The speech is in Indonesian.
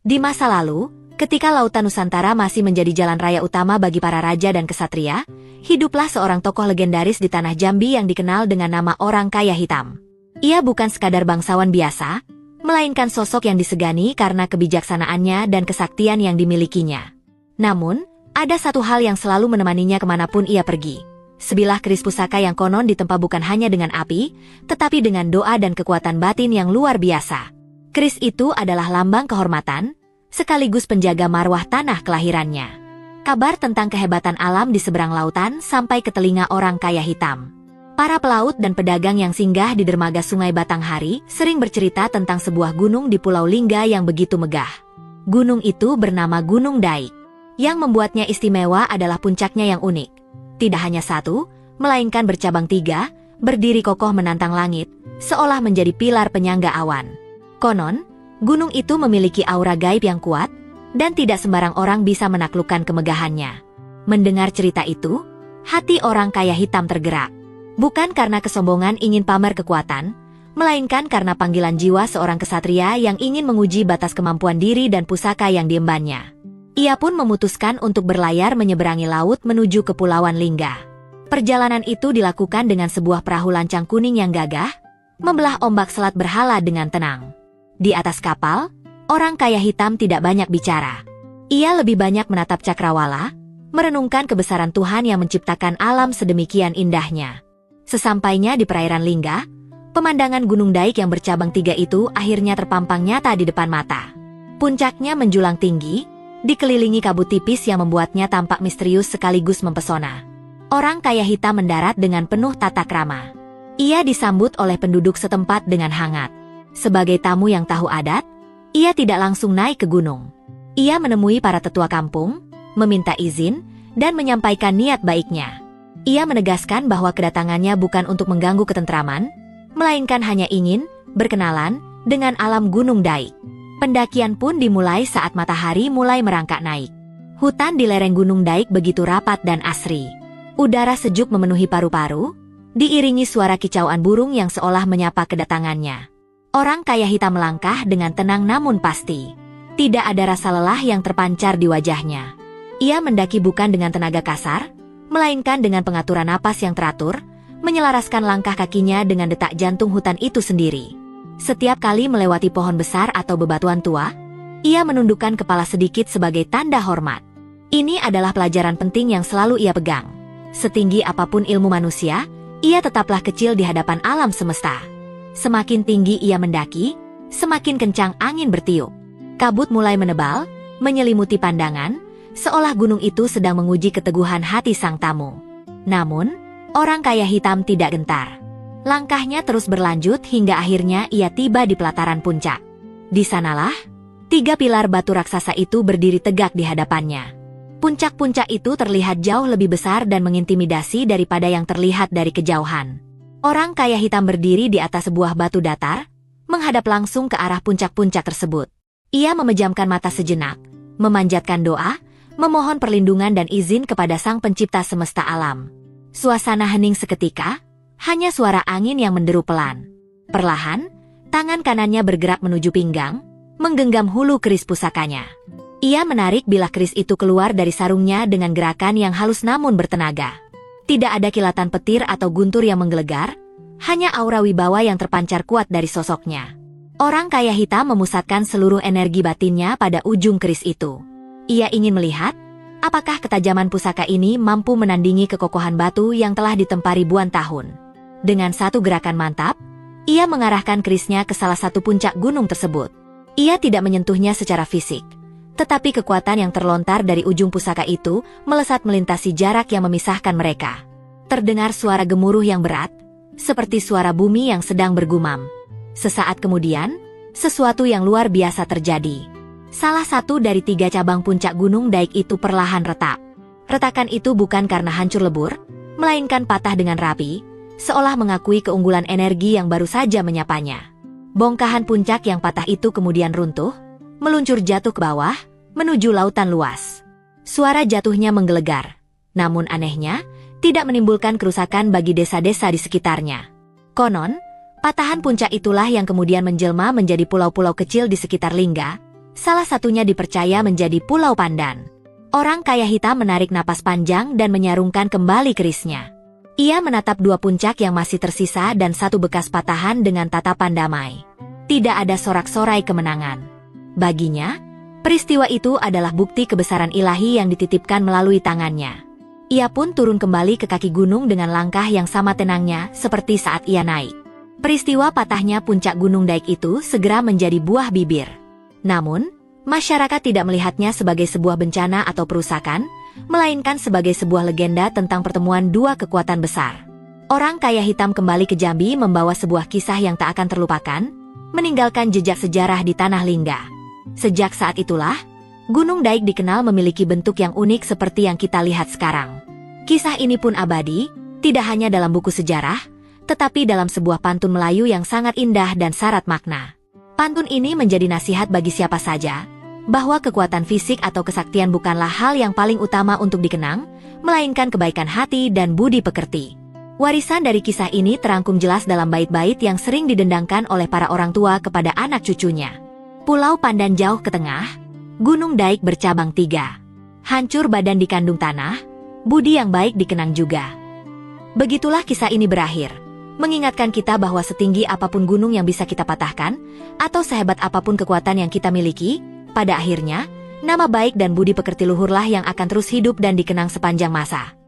Di masa lalu, ketika Lautan Nusantara masih menjadi jalan raya utama bagi para raja dan kesatria, hiduplah seorang tokoh legendaris di tanah Jambi yang dikenal dengan nama Orang Kaya Hitam. Ia bukan sekadar bangsawan biasa, melainkan sosok yang disegani karena kebijaksanaannya dan kesaktian yang dimilikinya. Namun, ada satu hal yang selalu menemaninya kemanapun ia pergi. Sebilah keris pusaka yang konon ditempa bukan hanya dengan api, tetapi dengan doa dan kekuatan batin yang luar biasa. Keris itu adalah lambang kehormatan, sekaligus penjaga marwah tanah kelahirannya. Kabar tentang kehebatan alam di seberang lautan sampai ke telinga Orang Kaya Hitam. Para pelaut dan pedagang yang singgah di dermaga Sungai Batanghari sering bercerita tentang sebuah gunung di Pulau Lingga yang begitu megah. Gunung itu bernama Gunung Daik. Yang membuatnya istimewa adalah puncaknya yang unik. Tidak hanya satu, melainkan bercabang tiga, berdiri kokoh menantang langit, seolah menjadi pilar penyangga awan. Konon, gunung itu memiliki aura gaib yang kuat, dan tidak sembarang orang bisa menaklukkan kemegahannya. Mendengar cerita itu, hati Orang Kaya Hitam tergerak. Bukan karena kesombongan ingin pamer kekuatan, melainkan karena panggilan jiwa seorang kesatria yang ingin menguji batas kemampuan diri dan pusaka yang diembannya. Ia pun memutuskan untuk berlayar menyeberangi laut menuju Kepulauan Lingga. Perjalanan itu dilakukan dengan sebuah perahu lancang kuning yang gagah, membelah ombak selat berhala dengan tenang. Di atas kapal, Orang Kaya Hitam tidak banyak bicara. Ia lebih banyak menatap cakrawala, merenungkan kebesaran Tuhan yang menciptakan alam sedemikian indahnya. Sesampainya di perairan Lingga, pemandangan Gunung Daik yang bercabang tiga itu akhirnya terpampang nyata di depan mata. Puncaknya menjulang tinggi, dikelilingi kabut tipis yang membuatnya tampak misterius sekaligus mempesona. Orang Kaya Hitam mendarat dengan penuh tata krama. Ia disambut oleh penduduk setempat dengan hangat. Sebagai tamu yang tahu adat, ia tidak langsung naik ke gunung. Ia menemui para tetua kampung, meminta izin, dan menyampaikan niat baiknya. Ia menegaskan bahwa kedatangannya bukan untuk mengganggu ketentraman, melainkan hanya ingin berkenalan dengan alam Gunung Daik. Pendakian pun dimulai saat matahari mulai merangkak naik. Hutan di lereng Gunung Daik begitu rapat dan asri. Udara sejuk memenuhi paru-paru, diiringi suara kicauan burung yang seolah menyapa kedatangannya. Orang Kaya Hitam melangkah dengan tenang namun pasti. Tidak ada rasa lelah yang terpancar di wajahnya. Ia mendaki bukan dengan tenaga kasar, melainkan dengan pengaturan napas yang teratur, menyelaraskan langkah kakinya dengan detak jantung hutan itu sendiri. Setiap kali melewati pohon besar atau bebatuan tua, ia menundukkan kepala sedikit sebagai tanda hormat. Ini adalah pelajaran penting yang selalu ia pegang. Setinggi apapun ilmu manusia, ia tetaplah kecil di hadapan alam semesta. Semakin tinggi ia mendaki, semakin kencang angin bertiup. Kabut mulai menebal, menyelimuti pandangan, seolah gunung itu sedang menguji keteguhan hati sang tamu. Namun, Orang Kaya Hitam tidak gentar. Langkahnya terus berlanjut hingga akhirnya ia tiba di pelataran puncak. Di sanalah, tiga pilar batu raksasa itu berdiri tegak di hadapannya. Puncak-puncak itu terlihat jauh lebih besar dan mengintimidasi daripada yang terlihat dari kejauhan. Orang Kaya Hitam berdiri di atas sebuah batu datar, menghadap langsung ke arah puncak-puncak tersebut. Ia memejamkan mata sejenak, memanjatkan doa, memohon perlindungan dan izin kepada Sang Pencipta semesta alam. Suasana hening seketika, hanya suara angin yang menderu pelan. Perlahan, tangan kanannya bergerak menuju pinggang, menggenggam hulu keris pusakanya. Ia menarik bilah keris itu keluar dari sarungnya dengan gerakan yang halus namun bertenaga. Tidak ada kilatan petir atau guntur yang menggelegar, hanya aura wibawa yang terpancar kuat dari sosoknya. Orang Kaya Hitam memusatkan seluruh energi batinnya pada ujung keris itu. Ia ingin melihat, apakah ketajaman pusaka ini mampu menandingi kekokohan batu yang telah ditempa ribuan tahun. Dengan satu gerakan mantap, ia mengarahkan kerisnya ke salah satu puncak gunung tersebut. Ia tidak menyentuhnya secara fisik, tetapi kekuatan yang terlontar dari ujung pusaka itu melesat melintasi jarak yang memisahkan mereka. Terdengar suara gemuruh yang berat, seperti suara bumi yang sedang bergumam. Sesaat kemudian, sesuatu yang luar biasa terjadi. Salah satu dari tiga cabang puncak Gunung Daik itu perlahan retak. Retakan itu bukan karena hancur lebur, melainkan patah dengan rapi, seolah mengakui keunggulan energi yang baru saja menyapanya. Bongkahan puncak yang patah itu kemudian runtuh, meluncur jatuh ke bawah, menuju lautan luas. Suara jatuhnya menggelegar, namun anehnya, tidak menimbulkan kerusakan bagi desa-desa di sekitarnya. Konon, patahan puncak itulah yang kemudian menjelma menjadi pulau-pulau kecil di sekitar Lingga, Salah satunya dipercaya menjadi Pulau Pandan. Orang kaya hitam menarik napas panjang dan menyarungkan kembali kerisnya. Ia menatap dua puncak yang masih tersisa dan satu bekas patahan dengan tatapan damai. Tidak ada sorak-sorai kemenangan. Baginya, peristiwa itu adalah bukti kebesaran ilahi yang dititipkan melalui tangannya. Ia pun turun kembali ke kaki gunung dengan langkah yang sama tenangnya seperti saat ia naik. Peristiwa patahnya puncak Gunung Daik itu segera menjadi buah bibir. Namun, masyarakat tidak melihatnya sebagai sebuah bencana atau perusakan, melainkan sebagai sebuah legenda tentang pertemuan dua kekuatan besar. Orang kaya hitam kembali ke Jambi membawa sebuah kisah yang tak akan terlupakan, meninggalkan jejak sejarah di Tanah Lingga. Sejak saat itulah, Gunung Daik dikenal memiliki bentuk yang unik seperti yang kita lihat sekarang. Kisah ini pun abadi, tidak hanya dalam buku sejarah, tetapi dalam sebuah pantun Melayu yang sangat indah dan syarat makna. Pantun ini menjadi nasihat bagi siapa saja, bahwa kekuatan fisik atau kesaktian bukanlah hal yang paling utama untuk dikenang, melainkan kebaikan hati dan budi pekerti. Warisan dari kisah ini terangkum jelas dalam bait-bait yang sering didendangkan oleh para orang tua kepada anak cucunya. Pulau Pandan jauh ke tengah, Gunung Daik bercabang 3. Hancur badan dikandung tanah, budi yang baik dikenang juga. Begitulah kisah ini berakhir, mengingatkan kita bahwa setinggi apapun gunung yang bisa kita patahkan, atau sehebat apapun kekuatan yang kita miliki, pada akhirnya, nama baik dan budi pekerti luhurlah yang akan terus hidup dan dikenang sepanjang masa.